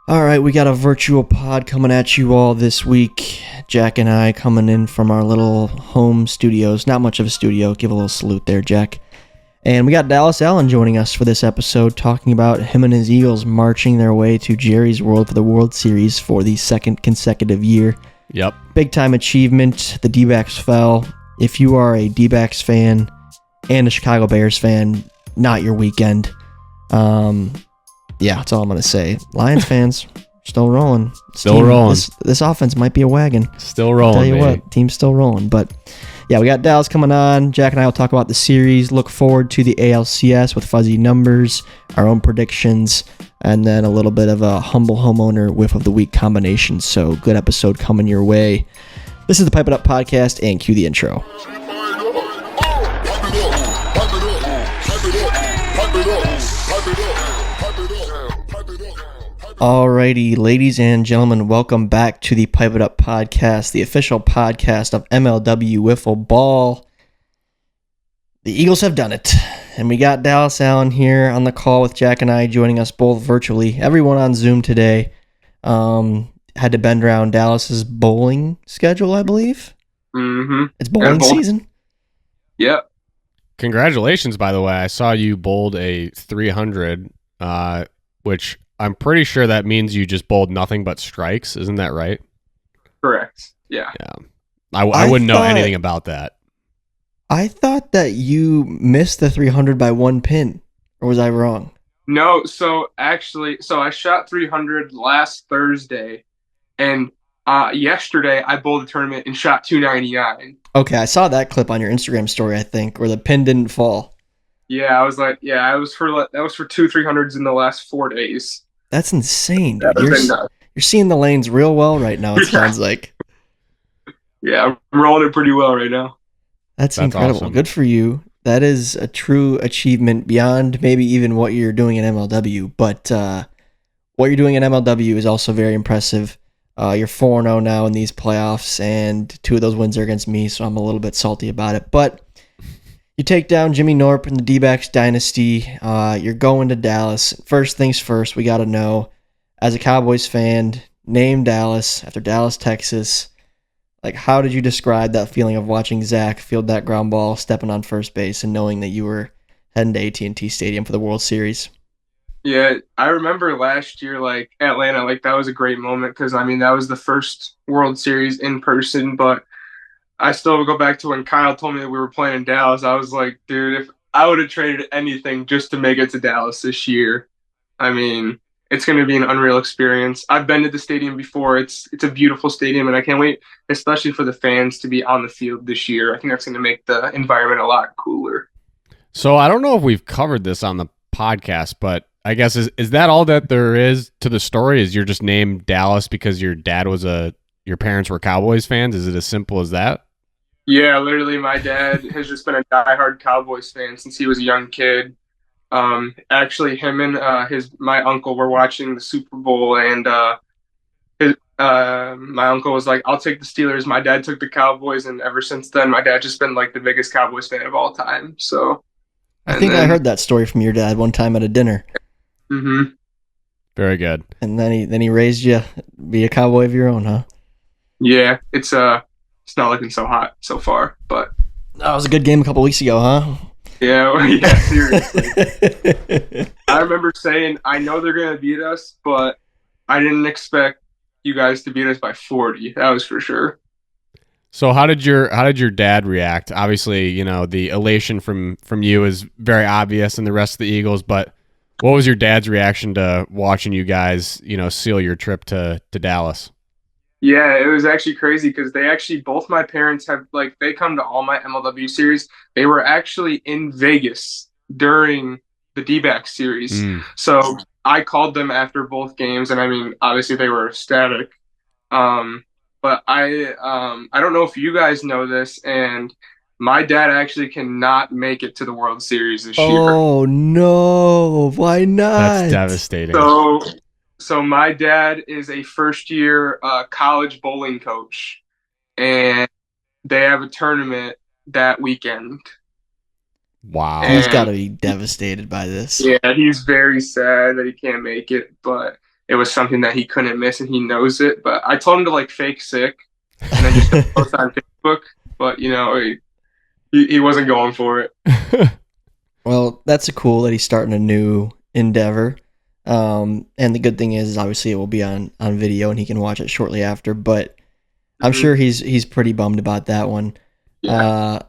All right, we got a virtual pod coming at you all this week. Jack and I coming in from our little home studios. Not much of a studio. Give a little salute there, Jack. And we got Dallas Allen joining us for this episode, talking about him and his Eagles marching their way to Jerry's World for the World Series for the second consecutive year. Yep. Big time achievement. The D-backs fell. If you are a D-backs fan and a Chicago Bears fan, not your weekend. Yeah, that's all I'm going to say. Lions fans, still rolling. This offense might be a wagon. Still rolling, Tell you what, team's still rolling. But yeah, we got Dallas coming on. Jack and I will talk about the series. Look forward to the ALCS with fuzzy numbers, our own predictions, and then a little bit of a humble homeowner whiff of the week combination. So good episode coming your way. This is the Pipe It Up podcast, and cue the intro. Alrighty, ladies and gentlemen, welcome back to the Pipe It Up podcast, the official podcast of MLW Wiffle Ball. The Eagles have done it, and we got Dallas Allen here on the call with Jack and I, joining us both virtually. Everyone on Zoom today had to bend around Dallas's bowling schedule, I believe. Mm-hmm. It's bowling season. Yep. Congratulations, by the way. I saw you bowled a 300, which I'm pretty sure that means you just bowled nothing but strikes. Isn't that right? Correct. Yeah. I wouldn't know anything about that. I thought that you missed the 300 by one pin, or was I wrong? No, so I shot 300 last Thursday, and yesterday I bowled a tournament and shot 299. Okay, I saw that clip on your Instagram story, I think, where the pin didn't fall. Yeah, I was like, that was for two 300s in the last 4 days. That's insane, dude. You're seeing the lanes real well right now, it sounds like. Yeah, I'm rolling it pretty well right now. That's incredible. Awesome. Good for you. That is a true achievement beyond maybe even what you're doing in MLW. But what you're doing in MLW is also very impressive. You're 4-0 now in these playoffs, and 2 of those wins are against me, so I'm a little bit salty about it. But you take down Jimmy Norp in the D-backs dynasty. You're going to Dallas. First things first, we got to know, as a Cowboys fan, name Dallas after Dallas, Texas. Like, how did you describe that feeling of watching Zach field that ground ball, stepping on first base, and knowing that you were heading to AT&T Stadium for the World Series? Yeah, I remember last year, Atlanta, that was a great moment because, that was the first World Series in person, but I still go back to when Kyle told me that we were playing in Dallas. I was like, dude, if I would have traded anything just to make it to Dallas this year, it's going to be an unreal experience. I've been to the stadium before. It's a beautiful stadium, and I can't wait, especially for the fans to be on the field this year. I think that's going to make the environment a lot cooler. So I don't know if we've covered this on the podcast, but I guess is that all that there is to the story? Is you're just named Dallas because your parents were Cowboys fans? Is it as simple as that? Yeah, literally, my dad has just been a diehard Cowboys fan since he was a young kid. Actually, him and my uncle were watching the Super Bowl, and my uncle was like, "I'll take the Steelers." My dad took the Cowboys, and ever since then, my dad's just been the biggest Cowboys fan of all time. So, I think I heard that story from your dad one time at a dinner. Mm-hmm. Very good. And then he raised you be a Cowboy of your own, huh? Yeah, it's not looking so hot so far, but that was a good game a couple weeks ago, huh? Yeah, seriously. I remember saying, I know they're going to beat us, but I didn't expect you guys to beat us by 40. That was for sure. So how did your dad react? Obviously, the elation from you is very obvious and the rest of the Eagles, but what was your dad's reaction to watching you guys, seal your trip to Dallas? Yeah, it was actually crazy because both my parents have, they come to all my MLW series. They were actually in Vegas during the D-backs series. So I called them after both games, and obviously they were ecstatic. But I don't know if you guys know this, and my dad actually cannot make it to the World Series this year. Oh, no. Why not? That's devastating. So my dad is a first-year college bowling coach, and they have a tournament that weekend. Wow. He's got to be devastated by this. Yeah, he's very sad that he can't make it, but it was something that he couldn't miss, and he knows it. But I told him to like fake sick and then just to post on Facebook. But he wasn't going for it. Well, that's cool that he's starting a new endeavor. And the good thing is obviously it will be on video and he can watch it shortly after. But I'm sure he's pretty bummed about that one. Yeah.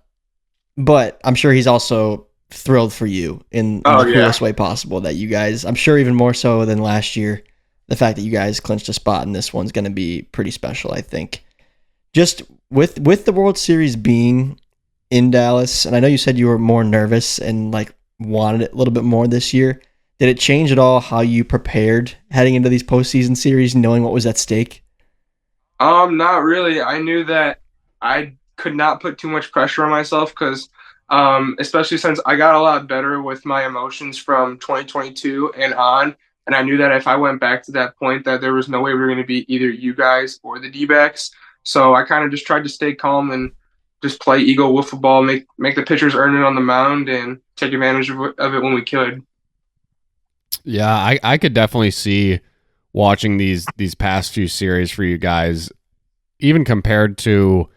But I'm sure he's also thrilled for you in the coolest way possible that you guys, I'm sure even more so than last year, the fact that you guys clinched a spot in this one's going to be pretty special, I think. Just with the World Series being in Dallas, and I know you said you were more nervous and like wanted it a little bit more this year. Did it change at all how you prepared heading into these postseason series, knowing what was at stake? Not really. I knew that I could not put too much pressure on myself because, especially since I got a lot better with my emotions from 2022 and on, and I knew that if I went back to that point, that there was no way we were going to beat either you guys or the D-backs. So I kind of just tried to stay calm and just play Eagle wiffle ball, make the pitchers earn it on the mound, and take advantage of it when we could. Yeah, I could definitely see watching these past few series for you guys, even compared to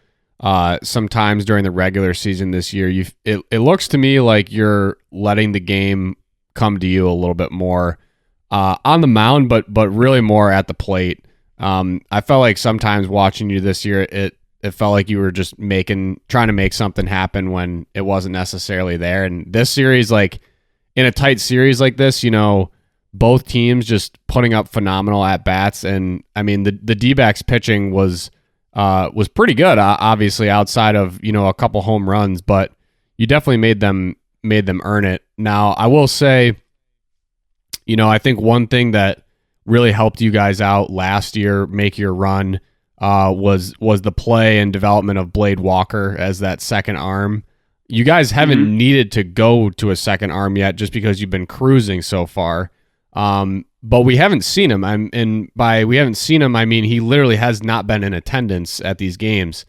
sometimes during the regular season this year. It looks to me like you're letting the game come to you a little bit more on the mound, but really more at the plate. I felt like sometimes watching you this year, it felt like you were just trying to make something happen when it wasn't necessarily there. And this series, like in a tight series like this, both teams just putting up phenomenal at bats. And I mean, the D-backs pitching was pretty good, obviously outside of, a couple home runs, but you definitely made them earn it. Now, I will say, I think one thing that really helped you guys out last year, make your run, was the play and development of Blade Walker as that second arm. You guys haven't needed to go to a second arm yet just because you've been cruising so far. But we haven't seen him. And by we haven't seen him, I mean he literally has not been in attendance at these games.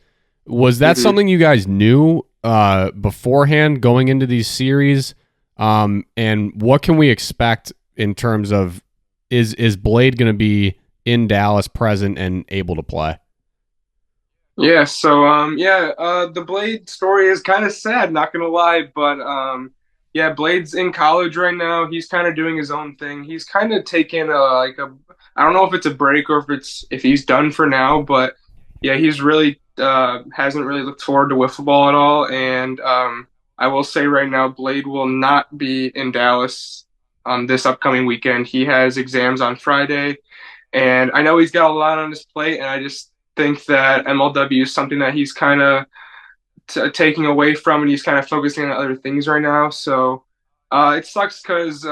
Was that something you guys knew beforehand going into these series? And what can we expect in terms of is Blade going to be in Dallas, present and able to play? Yeah, so the Blade story is kind of sad, not gonna lie, but yeah, Blade's in college right now. He's kind of doing his own thing. He's kind of taking I don't know if it's a break or if he's done for now, but yeah, he's really hasn't really looked forward to wiffle ball at all. And I will say right now, Blade will not be in Dallas this upcoming weekend. He has exams on Friday, and I know he's got a lot on his plate, and I just think that MLW is something that he's kind of taking away from, and he's kind of focusing on other things right now. So it sucks because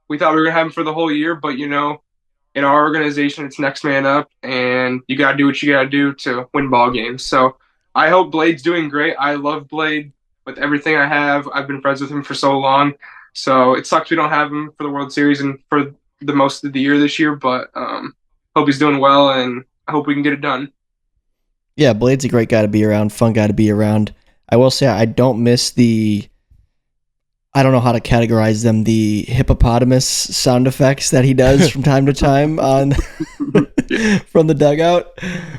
we thought we were gonna have him for the whole year, but in our organization, it's next man up, and you gotta do what you gotta do to win ball games. So I hope Blade's doing great. I love Blade with everything I have. I've been friends with him for so long, so it sucks we don't have him for the World Series and for the most of the year this year. But hope he's doing well, and I hope we can get it done. Yeah, Blade's a great guy to be around, fun guy to be around. I will say I don't miss I don't know how to categorize them, the hippopotamus sound effects that he does from time to time on from the dugout.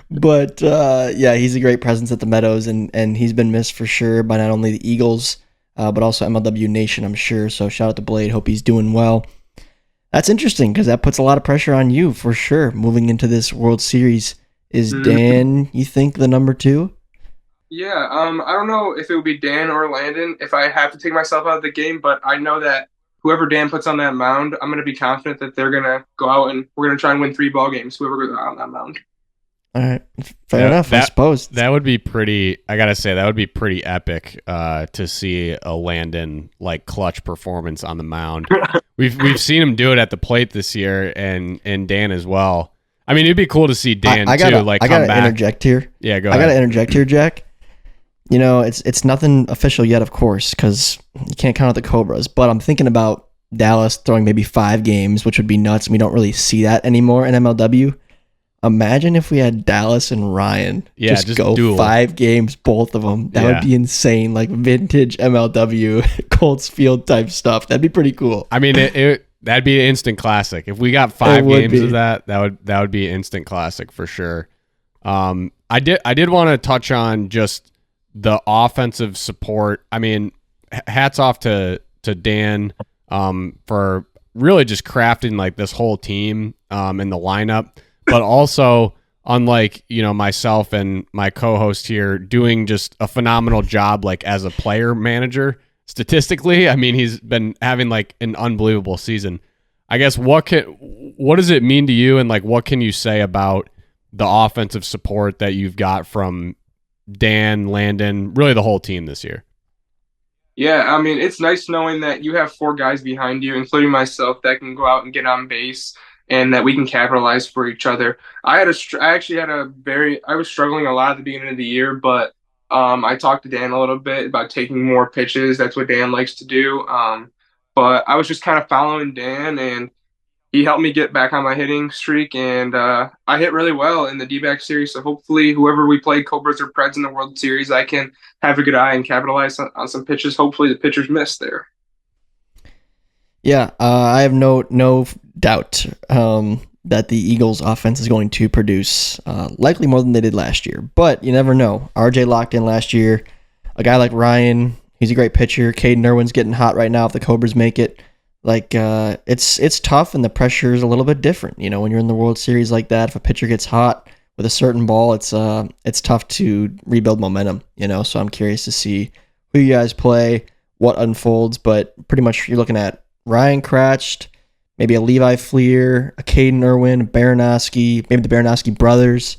But yeah, he's a great presence at the Meadows, and he's been missed for sure by not only the Eagles, but also MLW Nation, I'm sure. So shout out to Blade. Hope he's doing well. That's interesting because that puts a lot of pressure on you for sure moving into this World Series. Is Dan, you think, the number 2? Yeah, I don't know if it would be Dan or Landon if I have to take myself out of the game, but I know that whoever Dan puts on that mound, I'm going to be confident that they're going to go out and we're going to try and win 3 ball games, whoever goes out on that mound. All right. Fair enough, I suppose. That would be pretty, I got to say, that would be pretty epic to see a Landon clutch performance on the mound. We've seen him do it at the plate this year and Dan as well. I mean, it'd be cool to see Dan too. I gotta interject here. Yeah, go ahead. I gotta interject here, Jack. It's nothing official yet, of course, because you can't count out the Cobras. But I'm thinking about Dallas throwing maybe 5 games, which would be nuts. We don't really see that anymore in MLW. Imagine if we had Dallas and Ryan just go duel. 5 games, both of them. That would be insane, like vintage MLW Colts Field type stuff. That'd be pretty cool. I mean, That'd be an instant classic. If we got 5 games of that would be an instant classic for sure. I did want to touch on just the offensive support. I mean, hats off to Dan for really just crafting like this whole team in the lineup, but also unlike, myself and my co-host here, doing just a phenomenal job like as a player manager. Statistically, I mean, he's been having like an unbelievable season. I guess what does it mean to you, and like what can you say about the offensive support that you've got from Dan, Landon, really the whole team this year? Yeah, I mean, it's nice knowing that you have 4 guys behind you, including myself, that can go out and get on base and that we can capitalize for each other. I was struggling a lot at the beginning of the year, but I talked to Dan a little bit about taking more pitches. That's what Dan likes to do. But I was just kind of following Dan, and he helped me get back on my hitting streak, and I hit really well in the D-back series. So hopefully, whoever we play, Cobras or Preds in the World Series, I can have a good eye and capitalize on some pitches. Hopefully, the pitchers miss there. Yeah, I have no doubt that the Eagles' offense is going to produce likely more than they did last year. But you never know. RJ locked in last year. A guy like Ryan, he's a great pitcher. Caden Irwin's getting hot right now if the Cobras make it. Like, it's tough, and the pressure is a little bit different. When you're in the World Series like that, if a pitcher gets hot with a certain ball, it's tough to rebuild momentum. So I'm curious to see who you guys play, what unfolds. But pretty much you're looking at Ryan Kratch, maybe a Levi Fleer, a Caden Irwin, Baranowski, maybe the Baranowski brothers.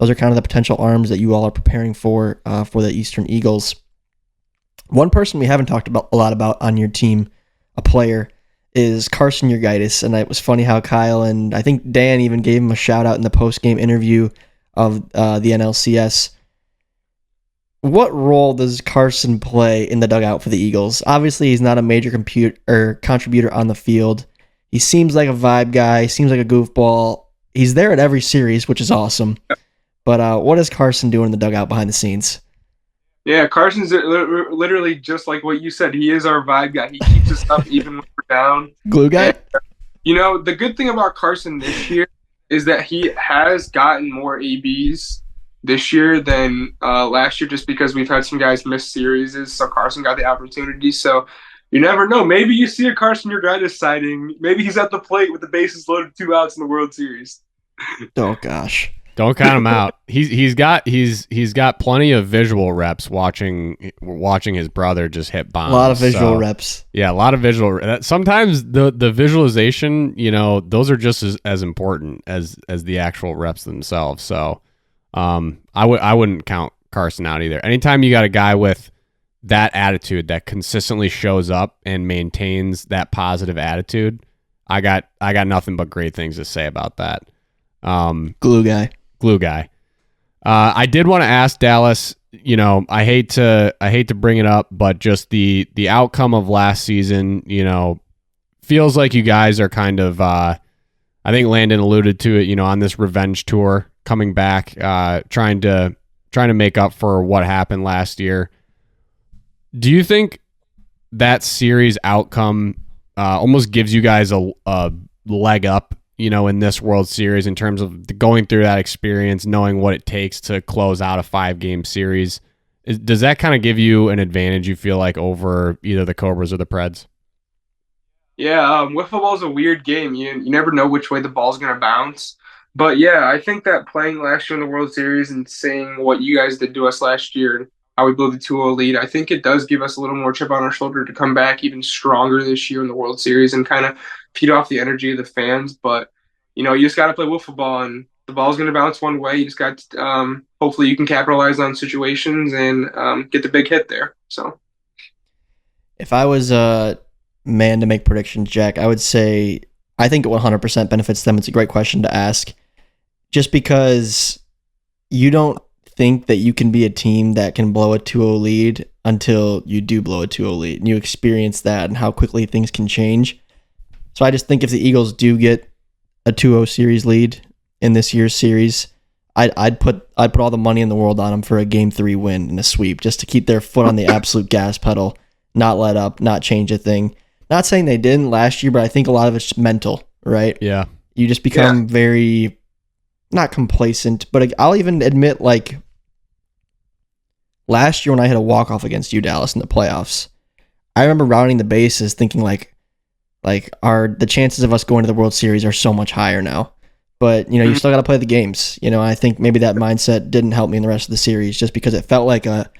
Those are kind of the potential arms that you all are preparing for the Eastern Eagles. One person we haven't talked about a lot about on your team, a player, is Carson Urgitis, and it was funny how Kyle and I think Dan even gave him a shout out in the post-game interview of the NLCS. What role does Carson play in the dugout for the Eagles? Obviously, he's not a major contributor on the field. He seems like a vibe guy, seems like a goofball. He's there at every series, which is awesome. But what does Carson do in the dugout behind the scenes? Yeah, Carson's literally just like what you said. He is our vibe guy. He keeps us up even when we're down. Glue guy? And, the good thing about Carson this year is that he has gotten more ABs this year than last year, just because we've had some guys miss series. So Carson got the opportunity. So you never know. Maybe you see a Carson Urgitis sighting. Maybe he's at the plate with the bases loaded, 2 outs in the World Series. Oh, gosh. Don't count him out. He's got plenty of visual reps watching his brother just hit bombs. A lot of visual reps. Yeah, a lot of visual. Sometimes the visualization, those are just as important as the actual reps themselves. So, I wouldn't count Carson out either. Anytime you got a guy with that attitude that consistently shows up and maintains that positive attitude, I got nothing but great things to say about that. Glue guy. I did want to ask Dallas, I hate to bring it up, but just the outcome of last season, feels like you guys are kind of, I think Landon alluded to it, on this revenge tour coming back, trying to make up for what happened last year. Do you think that series outcome almost gives you guys a leg up, in this World Series in terms of going through that experience, knowing what it takes to close out a 5-game series? Does that kind of give you an advantage, you feel like, over either the Cobras or the Preds? Yeah, wiffle ball is a weird game. You never know which way the ball's going to bounce. But yeah, I think that playing last year in the World Series and seeing what you guys did to us last year and how we blew the 2-0 lead, I think it does give us a little more chip on our shoulder to come back even stronger this year in the World Series and kind of feed off the energy of the fans. But, you just got to play wiffle ball, and the ball's going to bounce one way. You just got to, hopefully you can capitalize on situations and get the big hit there. So, if I was a man to make predictions, Jack, I would say I think it 100% benefits them. It's a great question to ask, just because you don't think that you can be a team that can blow a 2-0 lead until you do blow a 2-0 lead, and you experience that and how quickly things can change. So I just think if the Eagles do get a 2-0 series lead in this year's series, I'd put all the money in the world on them for a Game 3 win and a sweep, just to keep their foot on the absolute gas pedal, not let up, not change a thing. Not saying they didn't last year, but I think a lot of it's mental, right? Yeah. You just become very, not complacent, but I'll even admit, like, last year when I had a walk-off against you, Dallas, in the playoffs, I remember rounding the bases thinking, like the chances of us going to the World Series are so much higher now. But, you still got to play the games. I think maybe that mindset didn't help me in the rest of the series just because it felt like a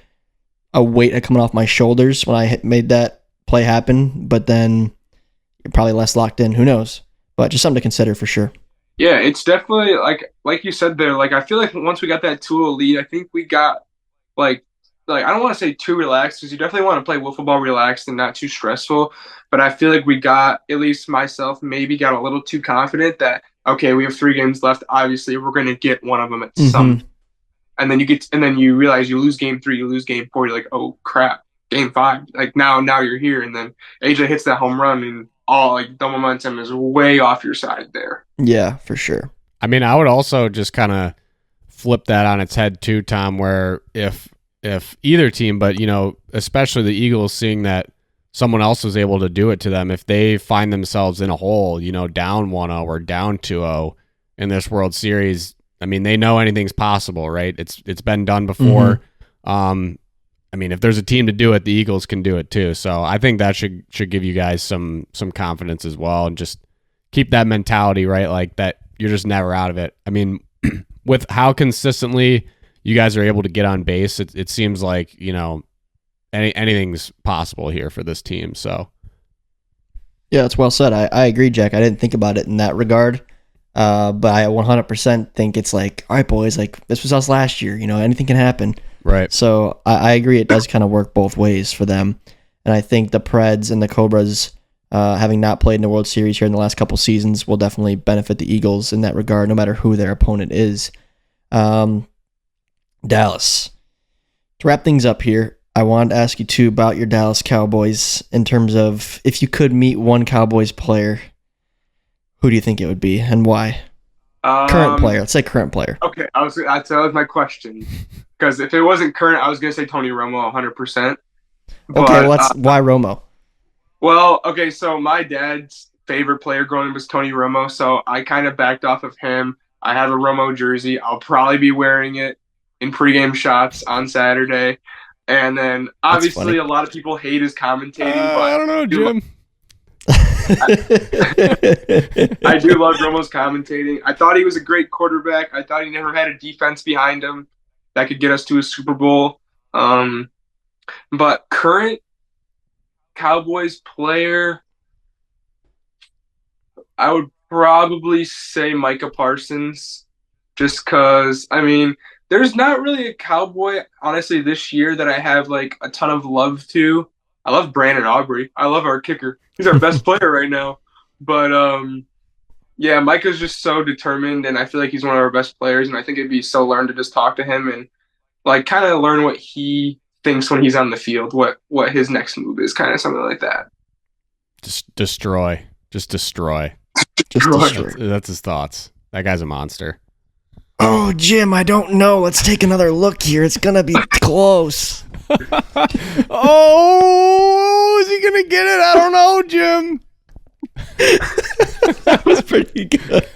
weight had coming off my shoulders when I made that play happen. But then you're probably less locked in. Who knows? But just something to consider for sure. Yeah, it's definitely like you said there. Like I feel like once we got that 2-0 lead, I think we got like I don't want to say too relaxed because you definitely want to play wiffle ball relaxed and not too stressful. But I feel like we got, at least myself, maybe got a little too confident that okay, we have 3 games left. Obviously, we're going to get one of them at some. And then you realize you lose game 3, you lose game 4. You're like, oh crap, game 5. Like now you're here, and then AJ hits that home run, and all like the momentum is way off your side there. Yeah, for sure. I mean, I would also just kind of flip that on its head too, Tom, where if either team, but especially the Eagles, seeing that someone else was able to do it to them, if they find themselves in a hole, down 1-0 or down 2-0 in this World Series, I mean, they know anything's possible, right? It's been done before. I mean, if there's a team to do it, the Eagles can do it too. So I think that should give you guys some confidence as well, and just keep that mentality, right? Like that you're just never out of it. I mean, with how consistently you guys are able to get on base, it seems like, anything's possible here for this team. So yeah, that's well said. I agree, Jack. I didn't think about it in that regard. But I 100% think it's like, all right, boys, like this was us last year, anything can happen. Right. So I agree. It does kind of work both ways for them. And I think the Preds and the Cobras, having not played in the World Series here in the last couple seasons, will definitely benefit the Eagles in that regard, no matter who their opponent is. Dallas. To wrap things up here, I wanted to ask you too about your Dallas Cowboys in terms of if you could meet one Cowboys player, who do you think it would be and why? Current player. Let's say current player. Okay, that was my question. Because if it wasn't current, I was going to say Tony Romo 100%. Okay, why Romo? Well, okay, so my dad's favorite player growing up was Tony Romo, so I kind of backed off of him. I have a Romo jersey. I'll probably be wearing it in pregame shots on Saturday. And then, obviously, a lot of people hate his commentating. But I don't know, Jim. I do love Romo's commentating. I thought he was a great quarterback. I thought he never had a defense behind him that could get us to a Super Bowl. But current Cowboys player, I would probably say Micah Parsons, just because, I mean, there's not really a Cowboy, honestly, this year that I have like a ton of love to. I love Brandon Aubrey. I love our kicker. He's our best player right now. But yeah, Micah's just so determined, and I feel like he's one of our best players, and I think it'd be so learned to just talk to him and like kind of learn what he thinks when he's on the field, what his next move is, kind of something like that. Just destroy. Just destroy. That's his thoughts. That guy's a monster. Oh, Jim, I don't know. Let's take another look here. It's going to be close. Oh, is he going to get it? I don't know, Jim. That was pretty good.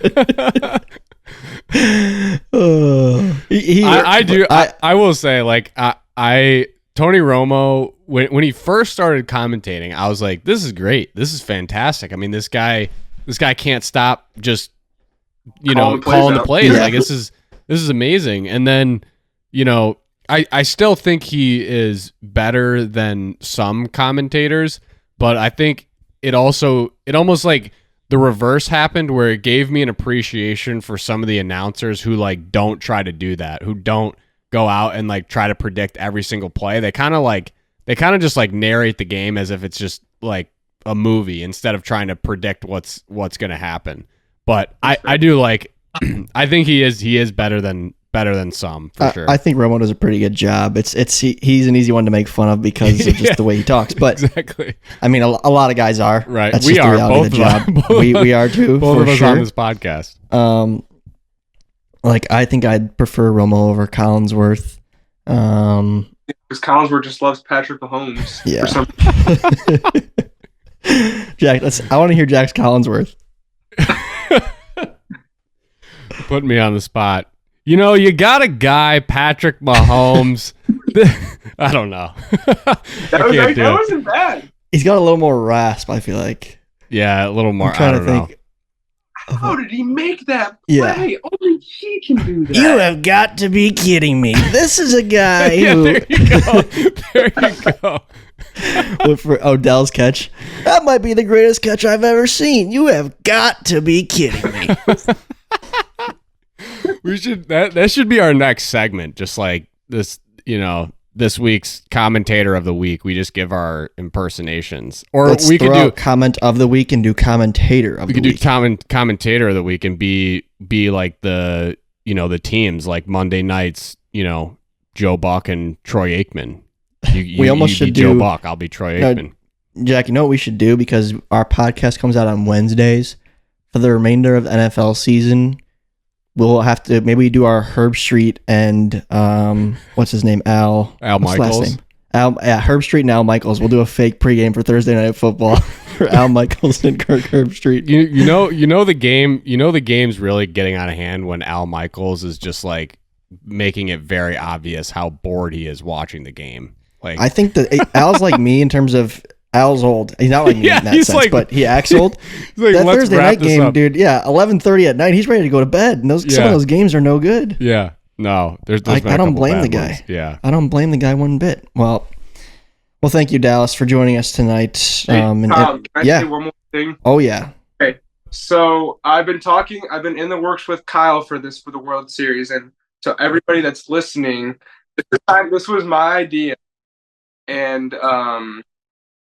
I will say, like, Tony Romo, when he first started commentating, I was like, this is great. This is fantastic. I mean, this guy can't stop just, calling the plays. Yeah. Like, this is amazing. And then, I still think he is better than some commentators, but I think it almost like the reverse happened where it gave me an appreciation for some of the announcers who like don't try to do that, who don't go out and like try to predict every single play. They kind of just like narrate the game as if it's just like a movie instead of trying to predict what's going to happen. But I do like, I think he is better than some for sure. I think Romo does a pretty good job. He's an easy one to make fun of because of just the way he talks. But exactly, I mean, a lot of guys are. Right, That's we just are the reality both of the job. We are too. Both for of us sure. on this podcast. Like I think I'd prefer Romo over Collinsworth. Because Collinsworth just loves Patrick Mahomes. Yeah. For some Jack, I want to hear Jack's Collinsworth. Put me on the spot. You know, you got a guy, Patrick Mahomes. I don't know. That wasn't bad. He's got a little more rasp, I feel like. Yeah, a little more. I'm trying I to don't think. How did he make that play? Yeah. Only he can do that. You have got to be kidding me. This is a guy Yeah, who... there you go. There you go. For Odell's catch. That might be the greatest catch I've ever seen. You have got to be kidding me. We should that should be our next segment. Just like this, this week's commentator of the week. We just give our impersonations, or Let's we could throw do out comment of the week and do commentator of the week. We could do commentator of the week and be like the the teams, like Monday nights. Joe Buck and Troy Aikman. We almost should do do Joe Buck. I'll be Troy Aikman. Jack, you know what we should do, because our podcast comes out on Wednesdays for the remainder of the NFL season. We'll have to maybe do our Herb Street and what's his name? What's Michaels. Last name? Herb Street and Al Michaels. We'll do a fake pregame for Thursday Night Football for Al Michaels and Kirk Herb Street. You know the game. The game's really getting out of hand when Al Michaels is just like making it very obvious how bored he is watching the game. Like, I think that Al's like me in terms of Al's old. He's not like me in that sense, like, but he acts old. Like, that Thursday night game, up. dude. Yeah, 11:30 at night. He's ready to go to bed. And some of those games are no good. Yeah, no. There's I been a don't couple blame bad the guy. ones. Yeah, I don't blame the guy one bit. Well, thank you, Dallas, for joining us tonight. Hey, Tom, can I say one more thing? Oh yeah. Okay, so I've been in the works with Kyle for the World Series, and so everybody that's listening, this was my idea, and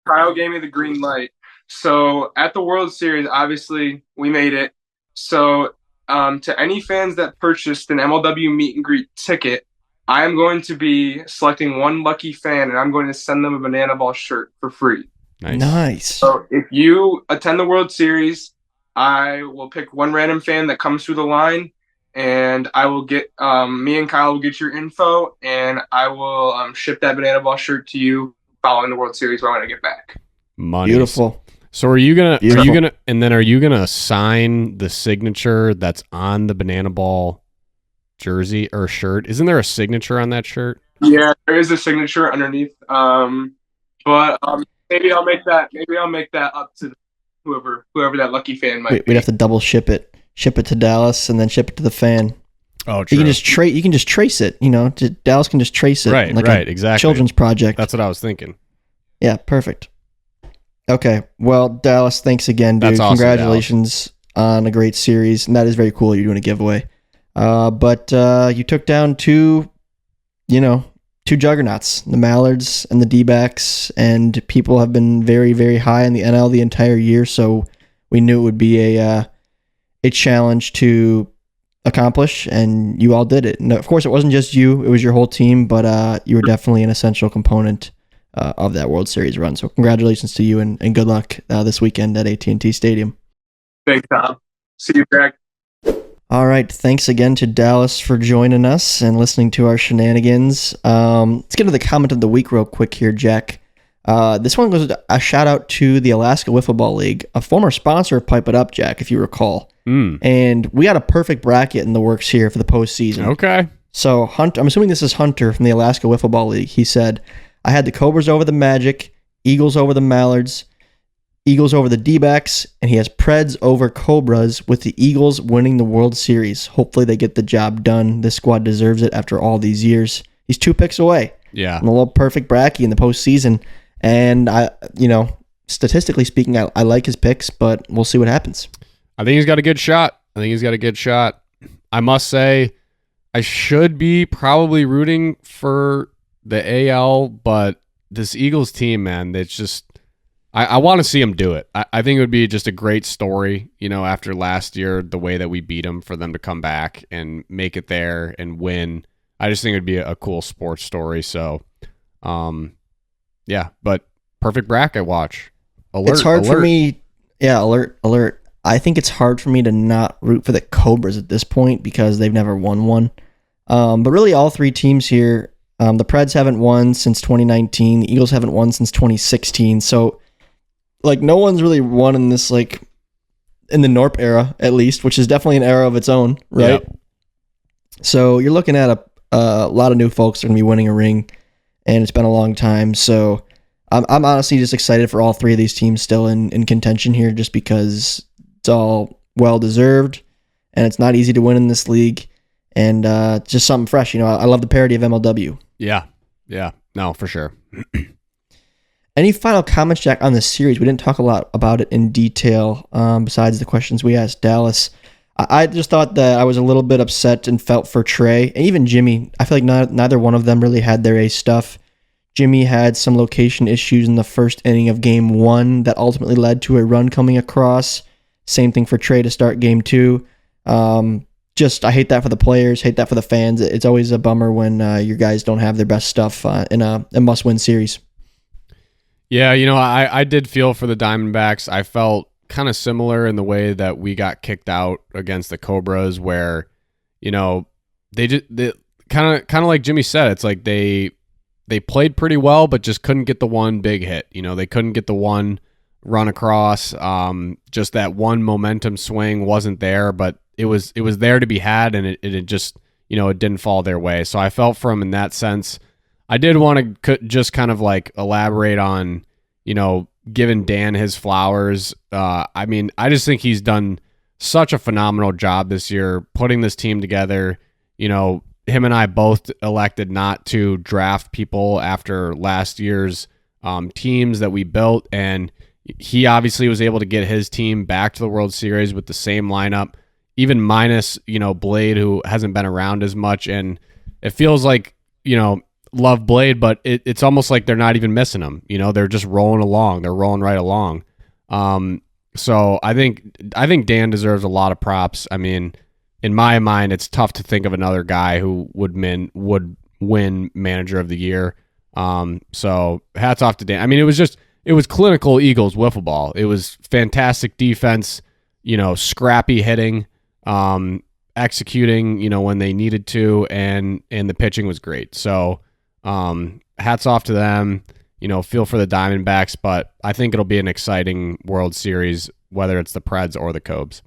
Kyle gave me the green light. So at the World Series, obviously we made it. So to any fans that purchased an MLW meet and greet ticket, I am going to be selecting one lucky fan, and I'm going to send them a Banana Ball shirt for free. Nice. So if you attend the World Series, I will pick one random fan that comes through the line, and I will get me and Kyle will get your info, and I will ship that Banana Ball shirt to you following the World Series when I get back. Money. Beautiful. So are you gonna sign the signature that's on the Banana Ball jersey or shirt? Isn't there a signature on that shirt? Yeah, there is a signature underneath. But maybe I'll make that up to whoever that lucky fan might be. We'd have to double ship it to Dallas and then ship it to the fan. Oh, true. You can just trace it. Dallas can just trace it. Right, exactly. Children's project. That's what I was thinking. Yeah, perfect. Okay, well, Dallas, thanks again, dude. That's awesome, Congratulations on a great series, and that is very cool. You're doing a giveaway, but you took down two juggernauts, the Mallards and the D-backs, and people have been very, very high in the NL the entire year. So we knew it would be a challenge to accomplish, and you all did it. And of course, it wasn't just you; it was your whole team. But you were definitely an essential component of that World Series run. So congratulations to you, and good luck this weekend at AT&T Stadium. Thanks, Tom. See you, Greg. All right. Thanks again to Dallas for joining us and listening to our shenanigans. Let's get to the comment of the week real quick here, Jack. This one goes a shout out to the Alaska Wiffle Ball League, a former sponsor of Pipe It Up, Jack, if you recall. And we got a perfect bracket in the works here for the postseason. Okay. So I'm assuming this is Hunter from the Alaska Wiffle Ball League. He said, I had the Cobras over the Magic, Eagles over the Mallards, Eagles over the D-backs, and he has Preds over Cobras, with the Eagles winning the World Series. Hopefully they get the job done. This squad deserves it after all these years. He's 2 picks away. Yeah. From a little perfect bracket in the postseason. And statistically speaking, I like his picks, but we'll see what happens. I think he's got a good shot. I must say, I should be probably rooting for the AL, but this Eagles team, man, it's just, I want to see them do it. I think it would be just a great story, after last year, the way that we beat them, for them to come back and make it there and win. I just think it'd be a cool sports story. So, yeah, but perfect bracket watch. Alert, it's hard for me. Yeah, alert. I think it's hard for me to not root for the Cobras at this point because they've never won one. But really, all three teams here, the Preds haven't won since 2019. The Eagles haven't won since 2016. So like no one's really won in this, like in the Norp era at least, which is definitely an era of its own, right? Yep. So you're looking at a lot of new folks are going to be winning a ring, and it's been a long time. So I'm honestly just excited for all three of these teams still in contention here, just because it's all well deserved, and it's not easy to win in this league, and just something fresh. I love the parody of MLW. Yeah. No, for sure. Any final comments, Jack, on the series? We didn't talk a lot about it in detail, besides the questions we asked Dallas. I just thought that I was a little bit upset and felt for Trey and even Jimmy. I feel like neither one of them really had their ace stuff. Jimmy had some location issues in the first inning of game 1 that ultimately led to a run coming across. Same thing for Trey to start game 2. I hate that for the players, hate that for the fans. It's always a bummer when your guys don't have their best stuff in a must-win series. Yeah, I did feel for the Diamondbacks. I felt kind of similar in the way that we got kicked out against the Cobras, where, they kind of like Jimmy said, it's like they played pretty well, but just couldn't get the one big hit. They couldn't get the one run across. Just that one momentum swing wasn't there, but it was there to be had, and it just, it didn't fall their way. So I felt for him in that sense. I did want to just kind of like elaborate on, giving Dan his flowers. I just think he's done such a phenomenal job this year putting this team together. Him and I both elected not to draft people after last year's teams that we built, and he obviously was able to get his team back to the World Series with the same lineup, even minus, Blade, who hasn't been around as much. And it feels like, love Blade, but it's almost like they're not even missing him. They're just rolling along. They're rolling right along. So I think Dan deserves a lot of props. I mean, in my mind, it's tough to think of another guy who would win Manager of the Year. So hats off to Dan. I mean, it was clinical Eagles wiffle ball. It was fantastic defense, scrappy hitting, executing, when they needed to, and the pitching was great. So hats off to them. Feel for the Diamondbacks, but I think it'll be an exciting World Series, whether it's the Preds or the Cobs.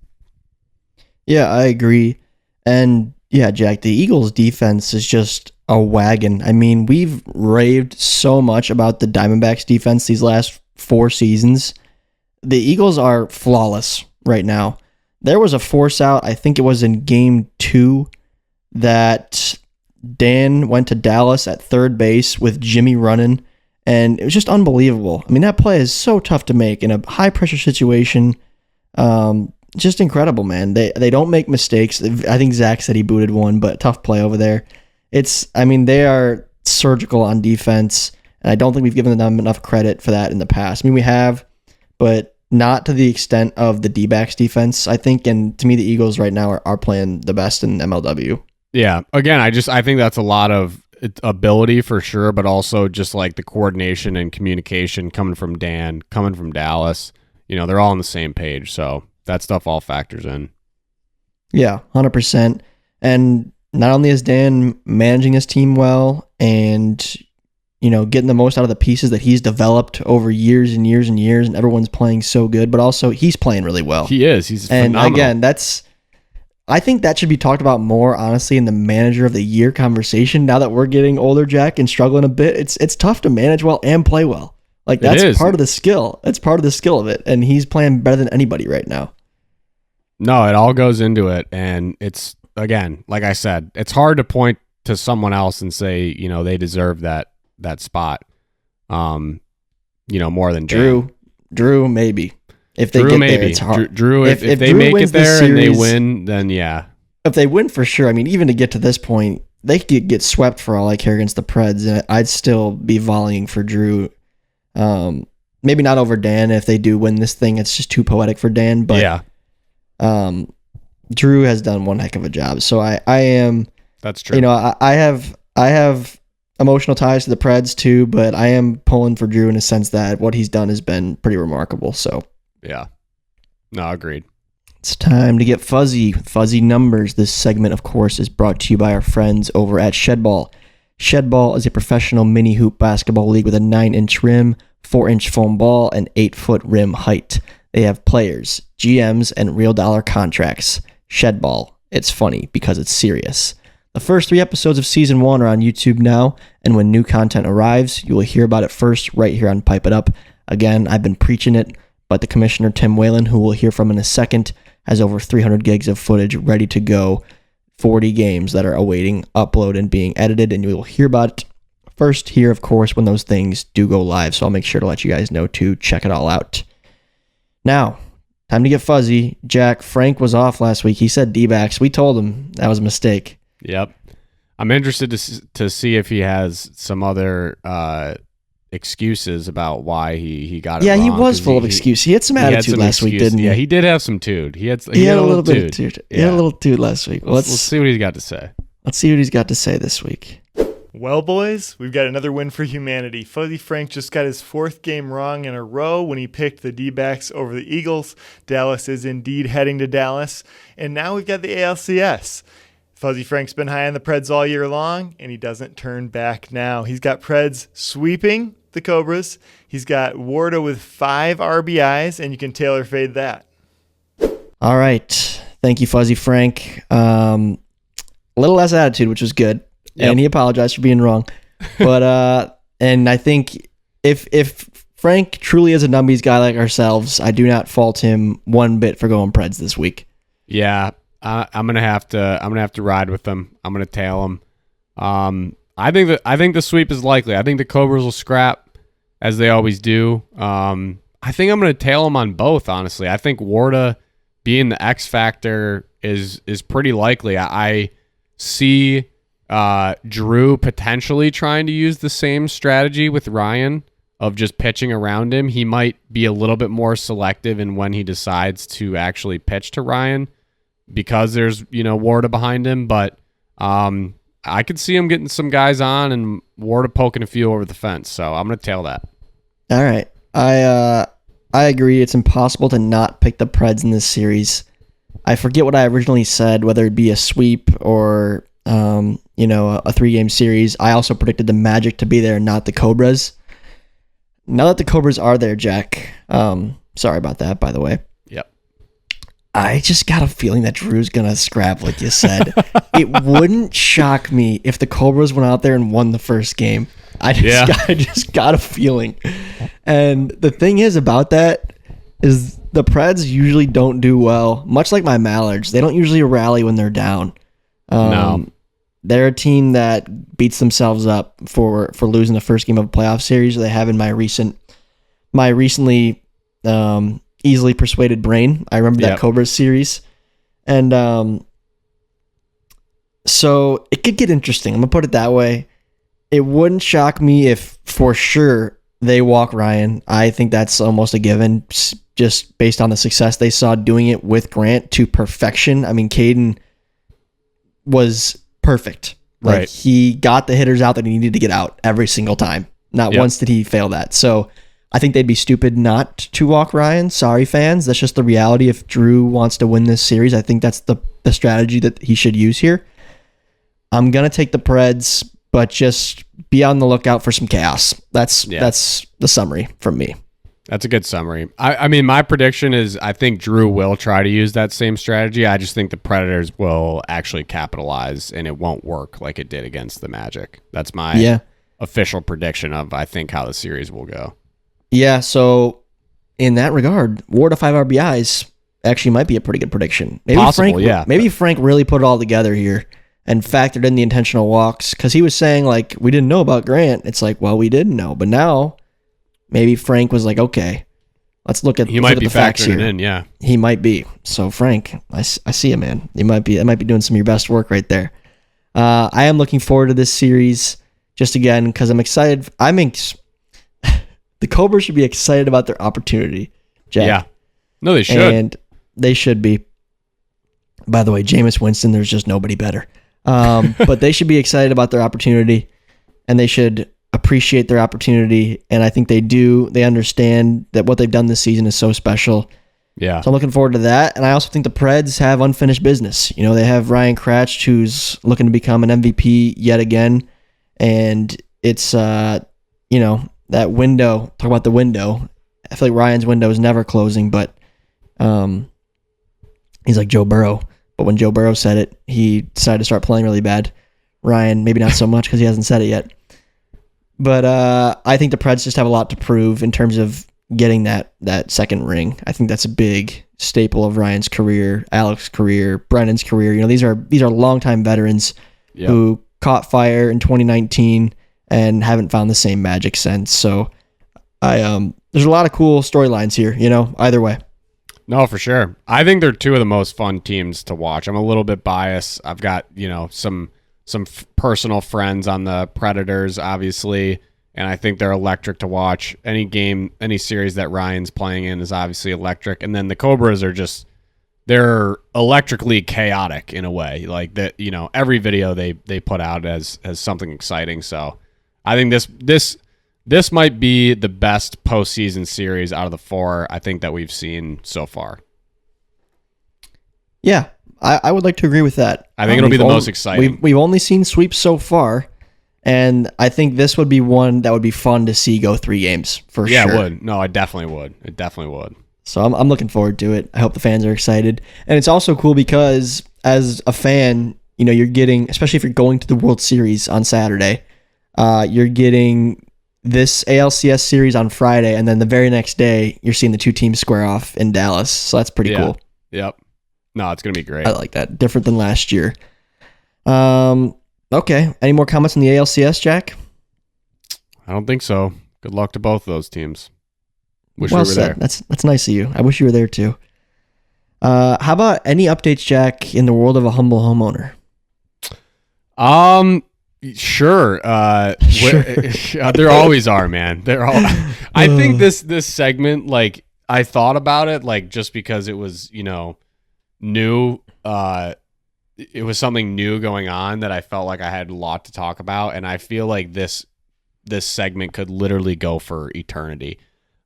Yeah, I agree. And yeah, Jack, the Eagles defense is just a wagon. I mean, we've raved so much about the Diamondbacks defense these last 4 seasons. The Eagles are flawless right now. There was a force out, I think it was in game 2, that Dan went to Dallas at third base with Jimmy running, and it was just unbelievable. I mean, that play is so tough to make in a high pressure situation. Just incredible, man. They don't make mistakes. I think Zach said he booted one, but tough play over there. They are surgical on defense, and I don't think we've given them enough credit for that in the past. I mean, we have, but not to the extent of the D-backs defense, I think. And to me, the Eagles right now are playing the best in MLW. Yeah. Again, I think that's a lot of ability for sure, but also just like the coordination and communication coming from Dan, coming from Dallas. They're all on the same page. So that stuff all factors in. Yeah, 100%. And not only is Dan managing his team well and, getting the most out of the pieces that he's developed over years and years and years, and everyone's playing so good, but also he's playing really well. He is. He's phenomenal. And again, I think that should be talked about more, honestly, in the Manager of the Year conversation. Now that we're getting older, Jack, and struggling a bit, it's tough to manage well and play well. Like, that's part of the skill. That's part of the skill of it. And he's playing better than anybody right now. No, it all goes into it. And it's, again, like I said, it's hard to point to someone else and say, they deserve that spot. More than Dan. Drew, maybe. If they Drew, get maybe. there, it's hard. Drew, if they Drew make it there series, and they win, then yeah. If they win for sure, I mean, even to get to this point, they could get swept for all I care against the Preds, and I'd still be volleying for Drew. Maybe not over Dan. If they do win this thing, it's just too poetic for Dan. But yeah. Drew has done one heck of a job. So I am. That's true. I have emotional ties to the Preds too, but I am pulling for Drew in a sense that what he's done has been pretty remarkable. So yeah. No, agreed. It's time to get fuzzy with fuzzy numbers. This segment, of course, is brought to you by our friends over at Shed Ball. Shed Ball is a professional mini hoop basketball league with a 9-inch rim, 4-inch foam ball, and 8-foot rim height. They have players, GMs, and real dollar contracts. Shed ball. It's funny because it's serious. The first 3 episodes of Season 1 are on YouTube now, and when new content arrives, you will hear about it first right here on Pipe It Up. Again, I've been preaching it, but the commissioner, Tim Whalen, who we'll hear from in a second, has over 300 gigs of footage ready to go. 40 games that are awaiting upload and being edited, and you will hear about it first here, of course, when those things do go live. So I'll make sure to let you guys know to check it all out. Now, time to get fuzzy. Jack, Frank was off last week. He said D-backs. We told him that was a mistake. Yep. I'm interested to see if he has some other excuses about why he got it wrong. He was full of excuses. He had some attitude last week, didn't he? Yeah, he did have some tood. He had a little bit of tood. He had a little tood last week. Let's see what he's got to say. Let's see what he's got to say this week. Well, boys, we've got another win for humanity. Fuzzy Frank just got his 4th game wrong in a row when he picked the D-backs over the Eagles. Dallas is indeed heading to Dallas. And now we've got the ALCS. Fuzzy Frank's been high on the Preds all year long, and he doesn't turn back now. He's got Preds sweeping the Cobras. He's got Warda with 5 RBIs, and you can tailor fade that. All right. Thank you, Fuzzy Frank. A little less attitude, which was good. Yep. And he apologized for being wrong. But and I think if Frank truly is a numbies guy like ourselves, I do not fault him one bit for going Preds this week. Yeah, I'm gonna have to ride with them. I'm gonna tail him. I think the sweep is likely. I think the Cobras will scrap as they always do. I think I'm gonna tail them on both. Honestly, I think Warda being the X factor is pretty likely. I see Drew potentially trying to use the same strategy with Ryan of just pitching around him. He might be a little bit more selective in when he decides to actually pitch to Ryan because there's Warda behind him, but I could see him getting some guys on and Warda poking a few over the fence. So I'm gonna tail that. All right, I agree. It's impossible to not pick the Preds in this series. I forget what I originally said, whether it be a sweep or a 3-game series. I also predicted the Magic to be there, not the Cobras. Now that the Cobras are there, Jack, sorry about that, by the way. Yep. I just got a feeling that Drew's going to scrap, like you said. It wouldn't shock me if the Cobras went out there and won the first game. I just got a feeling. And the thing is about that is the Preds usually don't do well. Much like my Mallards, they don't usually rally when they're down. No. They're a team that beats themselves up for losing the first game of a playoff series. They have in my recently easily persuaded brain. I remember that Cobras series. And so it could get interesting. I'm going to put it that way. It wouldn't shock me if for sure they walk Ryan. I think that's almost a given just based on the success they saw doing it with Grant to perfection. I mean, Caden was perfect. Right. He got the hitters out that he needed to get out every single time. Not once did he fail that. So I think they'd be stupid not to walk Ryan. Sorry, fans. That's just the reality. If Drew wants to win this series, I think that's the strategy that he should use here. I'm going to take the Preds, but just be on the lookout for some chaos. That's the summary from me. That's a good summary. I mean, my prediction is I think Drew will try to use that same strategy. I just think the Predators will actually capitalize and it won't work like it did against the Magic. That's my official prediction of I think how the series will go. Yeah, so in that regard, Warda 5 RBIs actually might be a pretty good prediction. Maybe possible, Maybe Frank really put it all together here and factored in the intentional walks because he was saying, like, we didn't know about Grant. It's like, well, we didn't know, but now maybe Frank was like, okay, let's look at the facts here. In, yeah. He might be. So Frank, I see you, man. I might be doing some of your best work right there. I am looking forward to this series just again because I'm excited. The Cobras should be excited about their opportunity, Jack. Yeah. No, they should. And they should be. By the way, Jameis Winston, there's just nobody better. But they should be excited about their opportunity, and they should appreciate their opportunity. And I think they do. They understand that what they've done this season is so special. Yeah. So I'm looking forward to that. And I also think the Preds have unfinished business. They have Ryan Kratch, who's looking to become an MVP yet again. And it's, that window. Talk about the window. I feel like Ryan's window is never closing, but he's like Joe Burrow. But when Joe Burrow said it, he decided to start playing really bad. Ryan, maybe not so much because he hasn't said it yet. But I think the Preds just have a lot to prove in terms of getting that second ring. I think that's a big staple of Ryan's career, Alex's career, Brennan's career. You know, these are longtime veterans who caught fire in 2019 and haven't found the same magic since. So there's a lot of cool storylines here, you know, either way. No, for sure. I think they're two of the most fun teams to watch. I'm a little bit biased. I've got, you know, some personal friends on the Predators, obviously, and I think they're electric to watch. Any game, any series that Ryan's playing in is obviously electric. And then the Cobras are just, they're electrically chaotic in a way. Like that, you know, every video they put out has something exciting. So I think this might be the best postseason series out of the four I think that we've seen so far. Yeah, I would like to agree with that. I think it'll be the most exciting. We've only seen sweeps so far, and I think this would be one that would be fun to see go 3 games for sure. Yeah, it would. No, I definitely would. It definitely would. So I'm looking forward to it. I hope the fans are excited. And it's also cool because as a fan, you know, you're getting, especially if you're going to the World Series on Saturday, you're getting this ALCS series on Friday, and then the very next day, you're seeing the two teams square off in Dallas. So that's pretty cool. Yep. No, it's going to be great. I like that. Different than last year. Okay. Any more comments on the ALCS, Jack? I don't think so. Good luck to both of those teams. Wish well we were said. there. That's nice of you. I wish you were there too. How about any updates, Jack, in the world of a humble homeowner? Sure. There always are, man. I think this segment, like, I thought about it, like, just because it was, you know, new. It was something new going on that I felt like I had a lot to talk about, and I feel like this segment could literally go for eternity.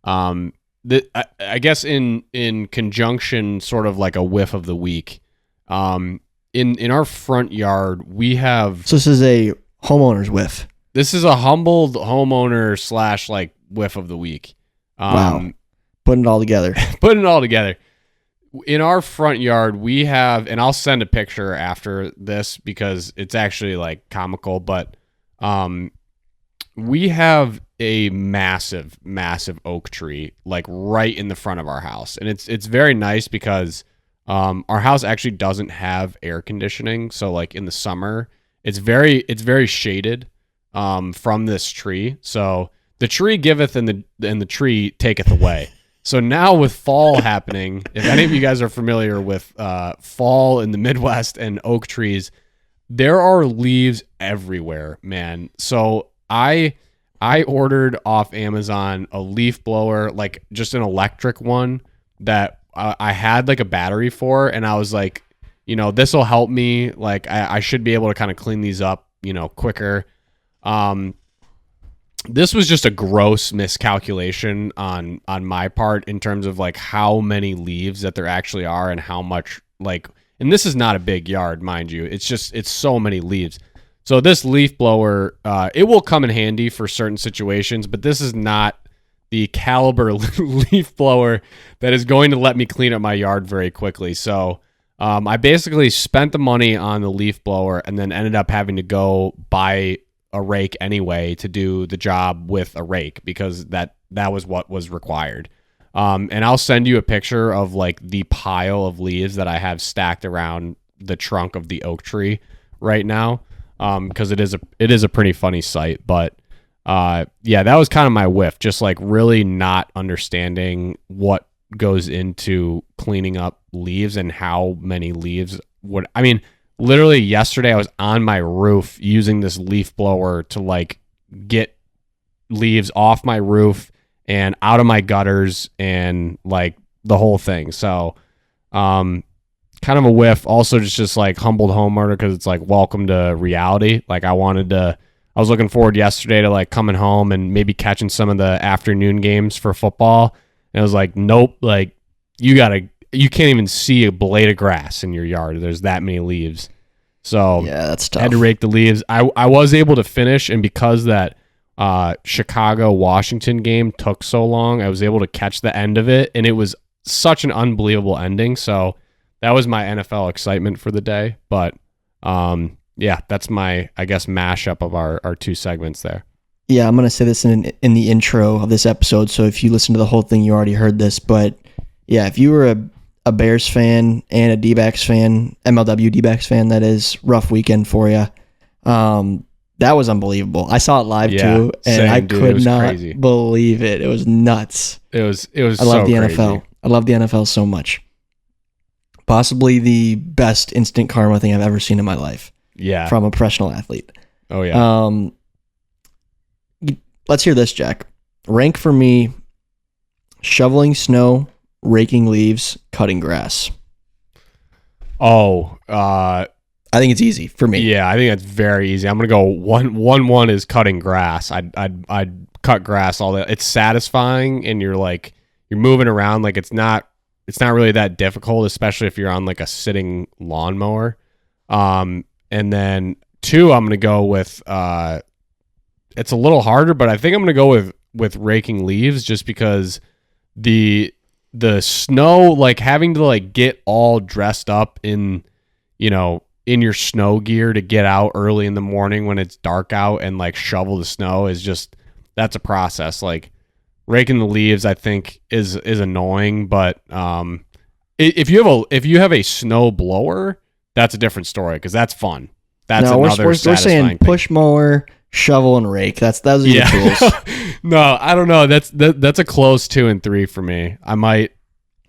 I guess in conjunction, sort of like a whiff of the week. In our front yard, we have. So this is a homeowner's whiff. This is a humbled homeowner / like whiff of the week. Wow. Putting it all together. Putting it all together. In our front yard, we have, and I'll send a picture after this because it's actually like comical, but we have a massive, massive oak tree like right in the front of our house. And it's very nice because our house actually doesn't have air conditioning. So like in the summer, it's very shaded from this tree. So the tree giveth and the tree taketh away. So now with fall happening, if any of you guys are familiar with fall in the Midwest and oak trees, there are leaves everywhere, man. So I ordered off Amazon a leaf blower, like just an electric one that I had like a battery for, and I was like, you know, this will help me. Like I should be able to kind of clean these up, you know, quicker. This was just a gross miscalculation on my part in terms of like how many leaves that there actually are and how much like, and this is not a big yard, mind you. It's so many leaves. So this leaf blower, it will come in handy for certain situations, but this is not the caliber leaf blower that is going to let me clean up my yard very quickly. So I basically spent the money on the leaf blower and then ended up having to go buy a rake anyway to do the job with a rake because that was what was required. And I'll send you a picture of like the pile of leaves that I have stacked around the trunk of the oak tree right now. Because it is a pretty funny sight, but yeah, that was kind of my whiff, just like really not understanding what goes into cleaning up leaves and how many leaves would. I mean, literally yesterday I was on my roof using this leaf blower to like get leaves off my roof and out of my gutters and like the whole thing. So, kind of a whiff. Also, just like humbled homeowner because it's like welcome to reality. Like I was looking forward yesterday to like coming home and maybe catching some of the afternoon games for football. And I was like, nope, like you can't even see a blade of grass in your yard. There's that many leaves. So yeah, that's tough. I had to rake the leaves. I was able to finish, and because that Chicago Washington game took so long. I was able to catch the end of it, and it was such an unbelievable ending. So that was my NFL excitement for the day. But yeah, that's my, I guess, mashup of our two segments there. Yeah, I'm gonna say this in the intro of this episode. So if you listen to the whole thing, you already heard this. But yeah, if you were a Bears fan and a D-backs fan, MLW D-backs fan, that is, rough weekend for you. That was unbelievable. I saw it live too, and same, I dude. could not crazy. believe it. It was nuts. It was. I so love the crazy. NFL. I love the NFL so much. Possibly the best instant karma thing I've ever seen in my life. Yeah. From a professional athlete. Oh yeah. Let's hear this, Jack. Rank for me: shoveling snow, raking leaves, cutting grass. Oh, I think it's easy for me. yeah, I think that's very easy. I'm gonna go one is cutting grass. I'd cut grass all day. It's satisfying, and you're moving around. Like it's not really that difficult, especially if you're on like a sitting lawnmower. And then 2, I'm gonna go with it's a little harder, but I think I'm gonna go with raking leaves, just because the snow, like having to like get all dressed up in your snow gear to get out early in the morning when it's dark out and like shovel the snow that's a process. Like raking the leaves, I think is annoying, but if you have a snow blower, that's a different story, because that's fun. That's another we're satisfying saying thing. push mower, shovel, and rake. Those are your tools. No, I don't know. That's a close 2 and 3 for me. I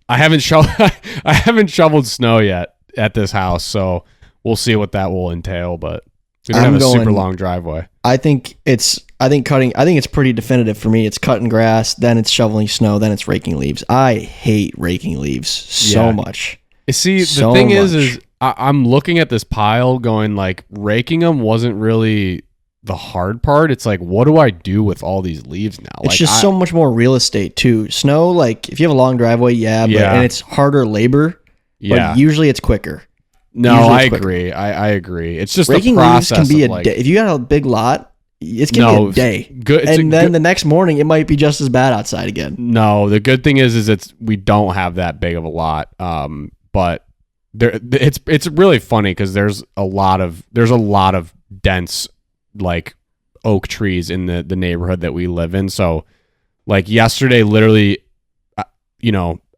haven't shoveled snow yet at this house, so we'll see what that will entail. But we don't have a super long driveway. I think it's pretty definitive for me. It's cutting grass, then it's shoveling snow, then it's raking leaves. I hate raking leaves so much. See, so the thing much. is I'm looking at this pile going like, raking them wasn't really the hard part. It's like, what do I do with all these leaves now? It's just so much more real estate too. Snow, like if you have a long driveway, and it's harder labor, but usually it's quicker. No, I agree. I agree. It's just raking the process leaves can be of a day. If you got a big lot, it's gonna be a day. Good, and then the next morning it might be just as bad outside again. No, the good thing is we don't have that big of a lot. But it's really funny because there's a lot of dense like oak trees in the neighborhood that we live in. So like yesterday, literally,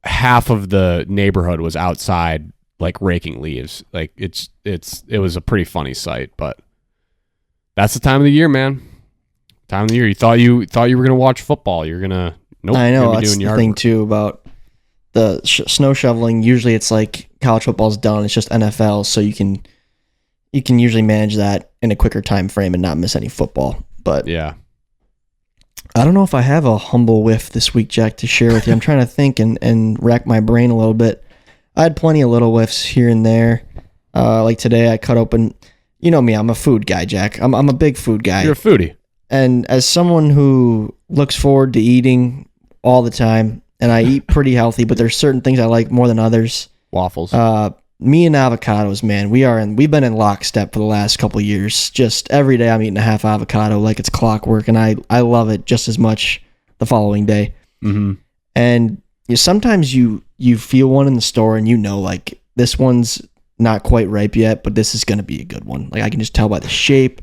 half of the neighborhood was outside like raking leaves. Like it was a pretty funny sight. But that's the time of the year, man. Time of the year. You thought you were gonna watch football. You're gonna nope. I know, you're that's doing the yard thing work. too about the snow shoveling. Usually it's like college football's done. It's just NFL, so you can usually manage that in a quicker time frame and not miss any football. But yeah, I don't know if I have a humble whiff this week, Jack, to share with you. I'm trying to think and rack my brain a little bit. I had plenty of little whiffs here and there. Like today, I cut open. You know me, I'm a food guy, Jack. I'm a big food guy. you're a foodie. And as someone who looks forward to eating all the time, and I eat pretty healthy, but there's certain things I like more than others. Waffles. Me and avocados, man, we've been in lockstep for the last couple of years. Just every day I'm eating a half avocado like it's clockwork, and I love it just as much the following day. Mm-hmm. And sometimes you feel one in the store, and like this one's not quite ripe yet, but this is going to be a good one. Like I can just tell by the shape,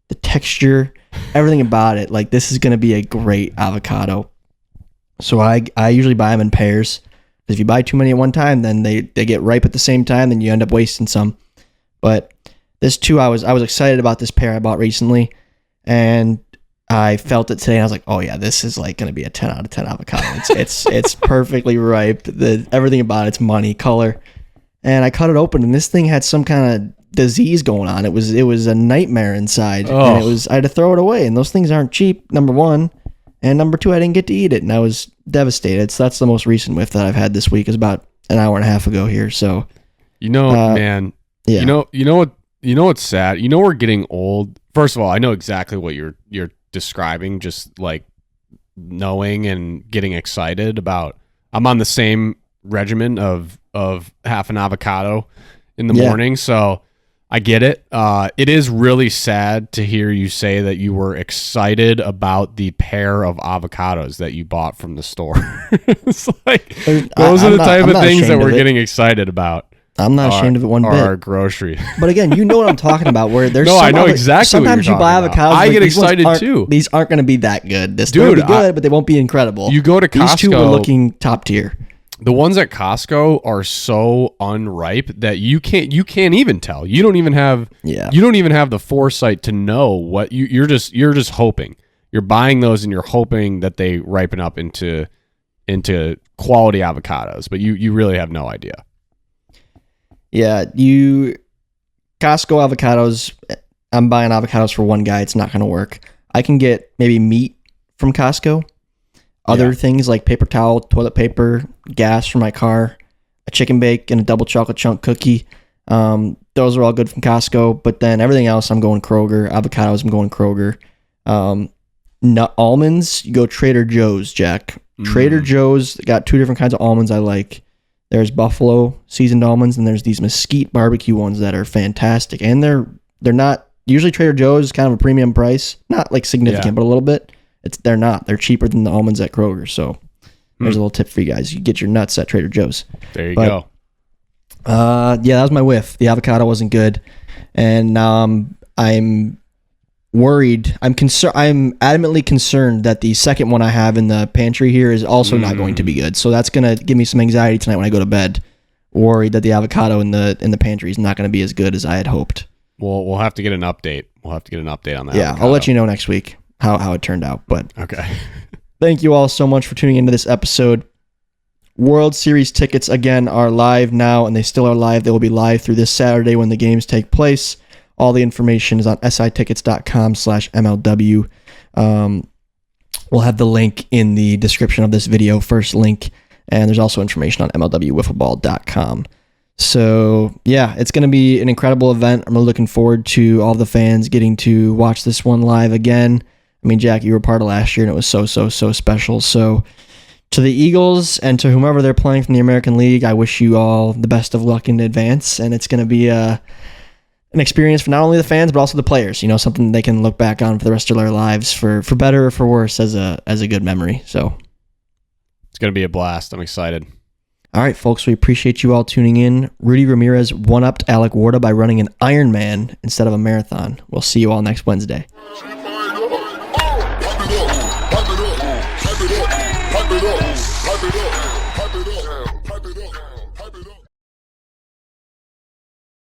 the texture, everything about it. Like this is going to be a great avocado. So I usually buy them in pairs. If you buy too many at one time, then they get ripe at the same time, then you end up wasting some. But this too, I was excited about this pair I bought recently, and I felt it today, and I was like, oh yeah, this is like going to be a 10 out of 10 avocado. It's perfectly ripe. Everything about it's money, color. And I cut it open, and this thing had some kind of disease going on. It was a nightmare inside, and I had to throw it away. And those things aren't cheap, number one. And number two, I didn't get to eat it, and I was devastated. So that's the most recent whiff that I've had this week. Is about an hour and a half ago here. So, man, yeah. You know what's sad? We're getting old. First of all, I know exactly what you're describing. Just like knowing and getting excited about. I'm on the same regimen of half an avocado in the morning, so I get it. It is really sad to hear you say that you were excited about the pair of avocados that you bought from the store. It's like those are the type of things that we're getting excited about. I'm not ashamed of it one bit. Our grocery. But again, you know what I'm talking about. Where there's no, I know exactly. Sometimes what you're you buy talking avocados. about. I like, get excited too. These aren't going to be that good. This Dude, will be good, but they won't be incredible. You go to Costco. These two are looking top tier. The ones at Costco are so unripe that you can't even tell. You don't even have the foresight to know what you're just hoping. You're buying those and you're hoping that they ripen up into quality avocados, but you really have no idea. Yeah, Costco avocados, I'm buying avocados for one guy. It's not going to work. I can get maybe meat from Costco. Other things like paper towel, toilet paper, gas for my car, a chicken bake, and a double chocolate chunk cookie. Those are all good from Costco. But then everything else, I'm going Kroger. Avocados, I'm going Kroger. Nut almonds, you go Trader Joe's, Jack. Trader Joe's got two different kinds of almonds I like. There's buffalo seasoned almonds, and there's these mesquite barbecue ones that are fantastic. And they're not usually Trader Joe's kind of a premium price, not like significant, but a little bit. They're cheaper than the almonds at Kroger. So there's a little tip for you guys. You get your nuts at Trader Joe's. There you go. Yeah, that was my whiff. The avocado wasn't good. And now I'm worried. I'm adamantly concerned that the second one I have in the pantry here is also not going to be good. So that's going to give me some anxiety tonight when I go to bed. Worried that the avocado in the pantry is not going to be as good as I had hoped. Well, we'll have to get an update. We'll have to get an update on that. Yeah, avocado. I'll let you know next week how it turned out. But okay. Thank you all so much for tuning into this episode. World Series tickets again are live now, and they still are live. They will be live through this Saturday when the games take place. All the information is on sitickets.com/MLW. We'll have the link in the description of this video, first link, and there's also information on MLWwiffleball.com. So, yeah, it's going to be an incredible event. I'm really looking forward to all the fans getting to watch this one live again. I mean, Jack, you were part of last year, and it was so special. So, to the Eagles and to whomever they're playing from the American League, I wish you all the best of luck in advance, and it's going to be an experience for not only the fans, but also the players. You know, something they can look back on for the rest of their lives, for better or for worse, as a good memory. So, it's going to be a blast. I'm excited. All right, folks, we appreciate you all tuning in. Rudy Ramirez one-upped Alec Warda by running an Ironman instead of a marathon. We'll see you all next Wednesday. Pipe it up.